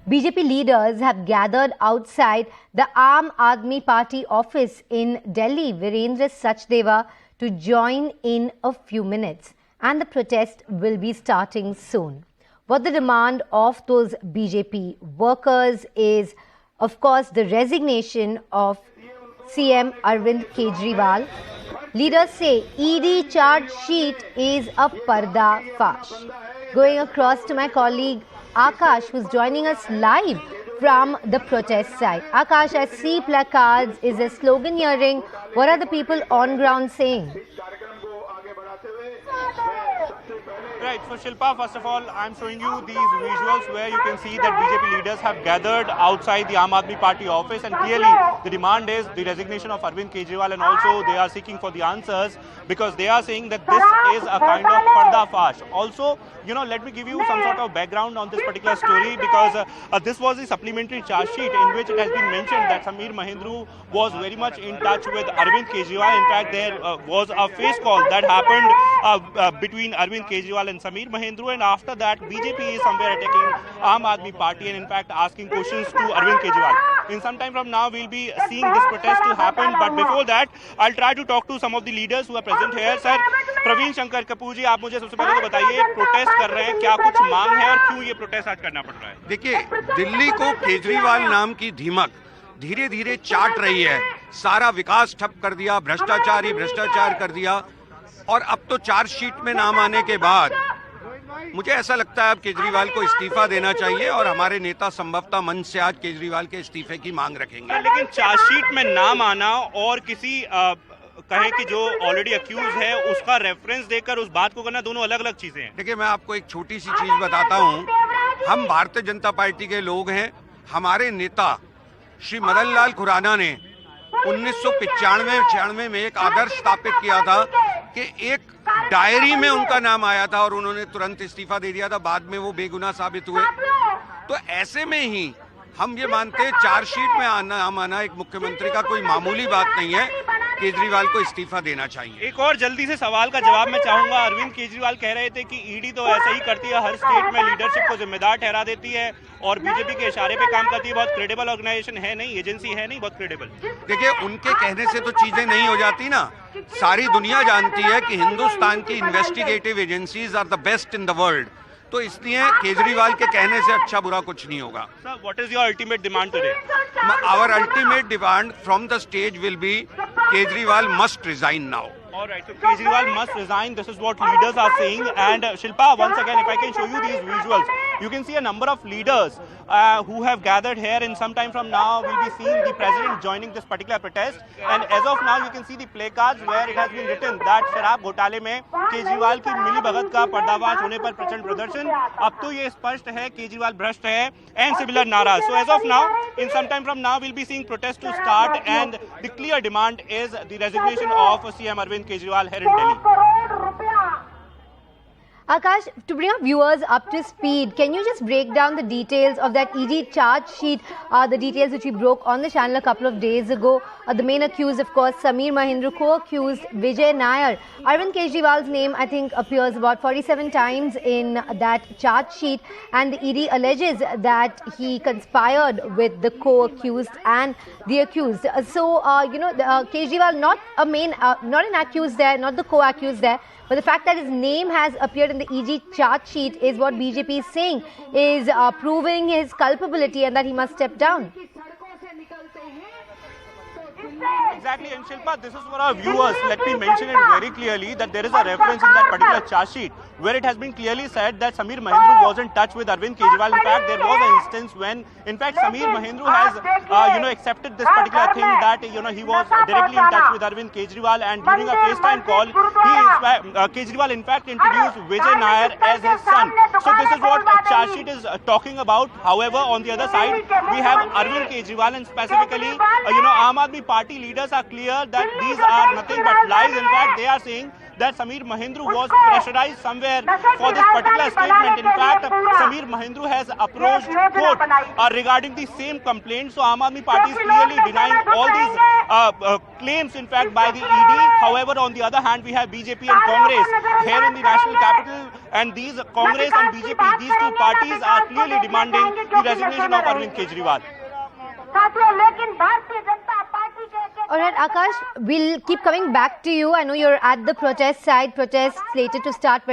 BJP leaders have gathered outside the Aam Aadmi Party office in Delhi, Virendra Sachdeva, to join in a few minutes. And the protest will be starting soon. What the demand of those BJP workers is, of course, the resignation of CM Arvind Kejriwal. Leaders say ED charge sheet is a parda fash. Going across to my colleague Akash, who's joining us live from the protest site. Akash, I see placards. Is there sloganeering? What are the people on ground saying? Right, so Shilpa, first of all, I'm showing you these visuals where you can see that BJP leaders have gathered outside the Aam Aadmi Party office, and clearly the demand is the resignation of Arvind Kejriwal, and also they are seeking for the answers because they are saying that this is a kind of parda fash. Also, let me give you some sort of background on this particular story because this was a supplementary charge sheet in which it has been mentioned that Sameer Mahindra was very much in touch with Arvind Kejriwal. In fact, there was a face call that happened between Arvind Kejriwal and Sameer Mahindra, and after that BJP is somewhere attacking Aam Aadmi Party and in fact asking questions to Arvind Kejriwal. In some time from now we'll be seeing this protest to happen, but before that I'll try to talk to some of the leaders who are present here. Sir, Praveen Shankar Kapoor जी, आप मुझे सबसे पहले तो बताइए, protest कर रहे हैं, क्या कुछ मांग है और क्यों ये प्रोटेस्ट आज करना पड़ रहा है? देखिए, दिल्ली को केजरीवाल नाम की धीमक धीरे धीरे चाट रही है। सारा विकास ठप कर दिया, भ्रष्टाचार ही भ्रष्टाचार कर दिया, और अब तो चार्जशीट में नाम आने के बाद मुझे ऐसा लगता है अब केजरीवाल को इस्तीफा देना चाहिए और हमारे नेता संभवतः मंच से आज केजरीवाल के इस्तीफे की मांग रखेंगे। लेकिन चार्जशीट में नाम आना और किसी कहे कि जो ऑलरेडी अक्यूज है उसका रेफरेंस देकर उस बात को करना, दोनों अलग अलग चीजें हैं। देखिए, मैं आपको एक छोटी सी चीज बताता हूं। हम भारतीय जनता पार्टी के लोग हैं। हमारे नेता श्री मदन लाल खुराना ने 1995-96 में एक आदर्श स्थापित किया था कि एक डायरी में उनका नाम आया था और उन्होंने तुरंत इस्तीफा दे दिया था। बाद में वो बेगुनाह साबित हुए। तो ऐसे में ही हम ये मानते हैं चार्जशीट में नाम आना एक मुख्यमंत्री का कोई मामूली बात नहीं है। केजरीवाल को इस्तीफा देना चाहिए। एक और जल्दी से सवाल का जवाब मैं चाहूंगा। अरविंद केजरीवाल कह रहे थे कि ईडी तो ऐसा ही करती है, हर स्टेट में लीडरशिप को जिम्मेदार ठहरा देती है और बीजेपी के इशारे पे काम करती है। बहुत क्रेडिबल ऑर्गेनाइजेशन है नहीं, एजेंसी है नहीं, बहुत क्रेडिबल। देखिए, उनके कहने से तो चीजें नहीं हो जाती ना। सारी दुनिया जानती है कि हिंदुस्तान की investigative agencies are the best in the world. तो इसलिए केजरीवाल के कहने से अच्छा बुरा कुछ नहीं होगा। Sir, what is your ultimate demand today? Our ultimate demand from the stage will be Kejriwal must resign now. All right, so Kejriwal must resign. This is what leaders are saying. And Shilpa, once again, if I can show you these visuals, you can see a number of leaders who have gathered here, and sometime from now we'll be seeing the president joining this particular protest. And as of now, you can see the placards where it has been written that शराब घोटाले में केजरीवाल की मिलीभगत का पर्दाफाश होने पर प्रचंड प्रदर्शन। अब तो ये स्पष्ट है केजरीवाल भ्रष्ट है and similar नारा. So as of now, in some time from now, we'll be seeing protests to start, and the clear demand is the resignation of CM Arvind Kejriwal here in Delhi. Akash, to bring our viewers up to speed, can you just break down the details of that ED charge sheet, the details which we broke on the channel a couple of days ago? The main accused, of course, Sameer Mahindra, co-accused Vijay Nair. Arvind Kejriwal's name, I think, appears about 47 times in that charge sheet, and the ED alleges that he conspired with the co-accused and the accused. So, Kejriwal, not an accused there, not the co-accused there, but the fact that his name has appeared in the EG charge sheet is what BJP is saying is proving his culpability and that he must step down. Exactly, and Shilpa, this is for our viewers. Let me mention it very clearly that there is a reference in that particular charge sheet where it has been clearly said that Sameer Mahindra was in touch with Arvind Kejriwal. In fact, there was an instance when, in fact, Sameer Mahindra has, accepted this particular thing that, he was directly in touch with Arvind Kejriwal, and during a FaceTime call, Kejriwal, in fact, introduced Vijay Nair as his son. So this is what charge sheet is talking about. However, on the other side, we have Arvind Kejriwal, and specifically, Aam Aadmi Party party leaders are clear that these are nothing but lies. In fact, they are saying that Sameer Mahindra was pressurized somewhere for this particular statement. In fact, Sameer Mahindra has approached court regarding the same complaint. So Aam Aadmi Party is clearly denying all these claims, in fact, by the ED. However, on the other hand, we have BJP and Congress here in the national capital, and these Congress and BJP, these two parties are clearly demanding the resignation of Arvind Kejriwal. All right, Akash, we'll keep coming back to you. I know you're at the protest side. Protests slated to start very